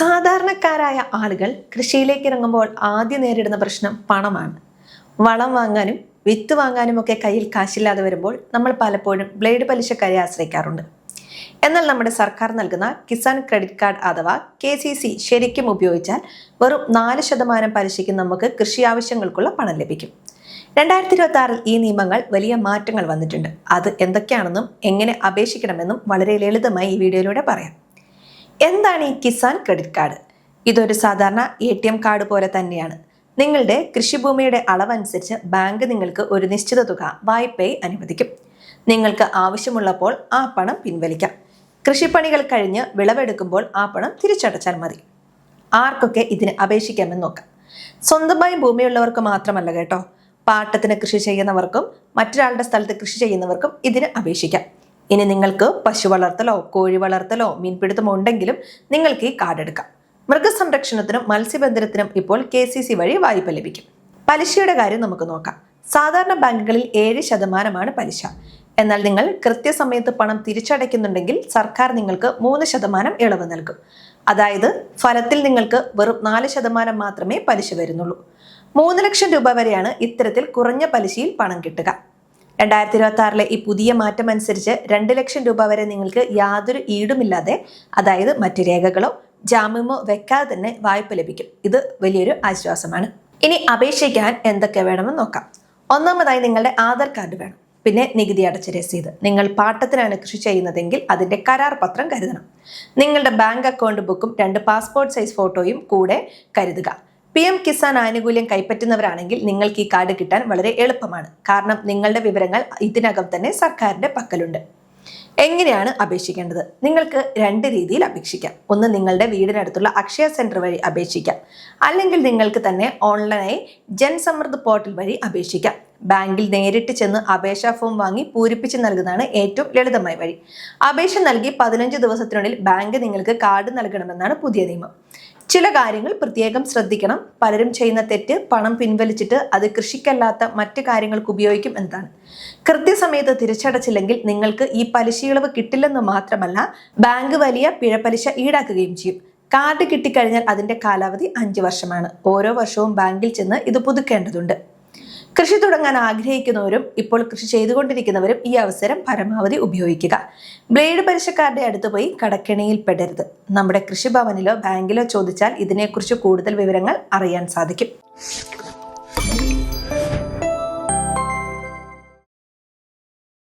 സാധാരണക്കാരായ ആളുകൾ കൃഷിയിലേക്ക് ഇറങ്ങുമ്പോൾ ആദ്യം നേരിടുന്ന പ്രശ്നം പണമാണ്. വളം വാങ്ങാനും വിത്ത് വാങ്ങാനും ഒക്കെ കയ്യിൽ കാശില്ലാതെ വരുമ്പോൾ നമ്മൾ പലപ്പോഴും ബ്ലേഡ് പലിശക്കാരെ ആശ്രയിക്കാറുണ്ട്. എന്നാൽ നമ്മുടെ സർക്കാർ നൽകുന്ന കിസാൻ ക്രെഡിറ്റ് കാർഡ് അഥവാ KCC ശരിക്കും ഉപയോഗിച്ചാൽ വെറും 4% പലിശയ്ക്ക് നമുക്ക് കൃഷി ആവശ്യങ്ങൾക്കുള്ള പണം ലഭിക്കും. 2026 ഈ നിയമങ്ങൾ വലിയ മാറ്റങ്ങൾ വന്നിട്ടുണ്ട്. അത് എന്തൊക്കെയാണെന്നും എങ്ങനെ അപേക്ഷിക്കണമെന്നും വളരെ ലളിതമായി ഈ വീഡിയോയിലൂടെ പറയാം. എന്താണ് ഈ കിസാൻ ക്രെഡിറ്റ് കാർഡ്? ഇതൊരു സാധാരണ ATM കാർഡ് പോലെ തന്നെയാണ്. നിങ്ങളുടെ കൃഷിഭൂമിയുടെ അളവനുസരിച്ച് ബാങ്ക് നിങ്ങൾക്ക് ഒരു നിശ്ചിത തുക വായ്പയായി അനുവദിക്കും. നിങ്ങൾക്ക് ആവശ്യമുള്ളപ്പോൾ ആ പണം പിൻവലിക്കാം. കൃഷിപ്പണികൾ കഴിഞ്ഞ് വിളവെടുക്കുമ്പോൾ ആ പണം തിരിച്ചടച്ചാൽ മതി. ആർക്കൊക്കെ ഇതിന് അപേക്ഷിക്കാമെന്ന് നോക്കാം. സ്വന്തമായി ഭൂമിയുള്ളവർക്ക് മാത്രമല്ല കേട്ടോ, പാട്ടത്തിന് കൃഷി ചെയ്യുന്നവർക്കും മറ്റൊരാളുടെ സ്ഥലത്ത് കൃഷി ചെയ്യുന്നവർക്കും ഇതിന് അപേക്ഷിക്കാം. ഇനി നിങ്ങൾക്ക് പശു വളർത്തലോ കോഴി വളർത്തലോ മീൻപിടുത്തമോ ഉണ്ടെങ്കിലും നിങ്ങൾക്ക് ഈ കാർഡ് എടുക്കാം. മൃഗസംരക്ഷണത്തിനും മത്സ്യബന്ധനത്തിനും ഇപ്പോൾ KCC വഴി വായ്പ ലഭിക്കും. പലിശയുടെ കാര്യം നമുക്ക് നോക്കാം. സാധാരണ ബാങ്കുകളിൽ 7% പലിശ. എന്നാൽ നിങ്ങൾ കൃത്യസമയത്ത് പണം തിരിച്ചടയ്ക്കുന്നുണ്ടെങ്കിൽ സർക്കാർ നിങ്ങൾക്ക് 3% ഇളവ് നൽകും. അതായത് ഫലത്തിൽ നിങ്ങൾക്ക് വെറും 4% മാത്രമേ പലിശ വരുന്നുള്ളൂ. 3 ലക്ഷം രൂപ വരെയാണ് ഇത്തരത്തിൽ കുറഞ്ഞ പലിശയിൽ പണം കിട്ടുക. 2026 ഈ പുതിയ മാറ്റം അനുസരിച്ച് 2 ലക്ഷം രൂപ വരെ നിങ്ങൾക്ക് യാതൊരു ഈടുമില്ലാതെ, അതായത് മറ്റു രേഖകളോ ജാമ്യമോ വെക്കാതെ തന്നെ വായ്പ ലഭിക്കും. ഇത് വലിയൊരു ആശ്വാസമാണ്. ഇനി അപേക്ഷിക്കാൻ എന്തൊക്കെ വേണമെന്ന് നോക്കാം. ഒന്നാമതായി നിങ്ങളുടെ ആധാർ കാർഡ് വേണം. പിന്നെ നികുതി അടച്ച രസീത്. നിങ്ങൾ പാട്ടത്തിനാണ് കൃഷി ചെയ്യുന്നതെങ്കിൽ അതിന്റെ കരാർ പത്രം കരുതണം. നിങ്ങളുടെ ബാങ്ക് അക്കൗണ്ട് ബുക്കും 2 പാസ്പോർട്ട് സൈസ് ഫോട്ടോയും കൂടെ കരുതുക. PM കിസാൻ ആനുകൂല്യം കൈപ്പറ്റുന്നവരാണെങ്കിൽ നിങ്ങൾക്ക് ഈ കാർഡ് കിട്ടാൻ വളരെ എളുപ്പമാണ്. കാരണം നിങ്ങളുടെ വിവരങ്ങൾ ഇതിനകം തന്നെ സർക്കാരിന്റെ പക്കലുണ്ട്. എങ്ങനെയാണ് അപേക്ഷിക്കേണ്ടത്? നിങ്ങൾക്ക് 2 രീതിയിൽ അപേക്ഷിക്കാം. ഒന്ന്, നിങ്ങളുടെ വീടിനടുത്തുള്ള അക്ഷയ സെന്റർ വഴി അപേക്ഷിക്കാം. അല്ലെങ്കിൽ നിങ്ങൾക്ക് തന്നെ ഓൺലൈനായി ജൻസമൃദ്ധ് പോർട്ടൽ വഴി അപേക്ഷിക്കാം. ബാങ്കിൽ നേരിട്ട് ചെന്ന് അപേക്ഷാ ഫോം വാങ്ങി പൂരിപ്പിച്ച് നൽകുന്നതാണ് ഏറ്റവും ലളിതമായ വഴി. അപേക്ഷ നൽകി 15 ദിവസത്തിനുള്ളിൽ ബാങ്ക് നിങ്ങൾക്ക് കാർഡ് നൽകണമെന്നാണ് പുതിയ നിയമം. ചില കാര്യങ്ങൾ പ്രത്യേകം ശ്രദ്ധിക്കണം. പലരും ചെയ്യുന്ന തെറ്റ് പണം പിൻവലിച്ചിട്ട് അത് കൃഷിക്കല്ലാത്ത മറ്റു കാര്യങ്ങൾക്ക് ഉപയോഗിക്കും എന്നതാണ്. കൃത്യസമയത്ത് തിരിച്ചടച്ചില്ലെങ്കിൽ നിങ്ങൾക്ക് ഈ പലിശയിളവ് കിട്ടില്ലെന്ന് മാത്രമല്ല, ബാങ്ക് വലിയ പിഴപ്പലിശ ഈടാക്കുകയും ചെയ്യും. കാർഡ് കിട്ടിക്കഴിഞ്ഞാൽ അതിന്റെ കാലാവധി 5 വർഷമാണ്. ഓരോ വർഷവും ബാങ്കിൽ ചെന്ന് ഇത് പുതുക്കേണ്ടതുണ്ട്. കൃഷി തുടങ്ങാൻ ആഗ്രഹിക്കുന്നവരും ഇപ്പോൾ കൃഷി ചെയ്തുകൊണ്ടിരിക്കുന്നവരും ഈ അവസരം പരമാവധി ഉപയോഗിക്കുക. ബ്ലേഡ് പലിശക്കാരുടെ അടുത്ത് പോയി കടക്കെണിയിൽ പെടരുത്. നമ്മുടെ കൃഷിഭവനിലോ ബാങ്കിലോ ചോദിച്ചാൽ ഇതിനെക്കുറിച്ച് കൂടുതൽ വിവരങ്ങൾ അറിയാൻ സാധിക്കും.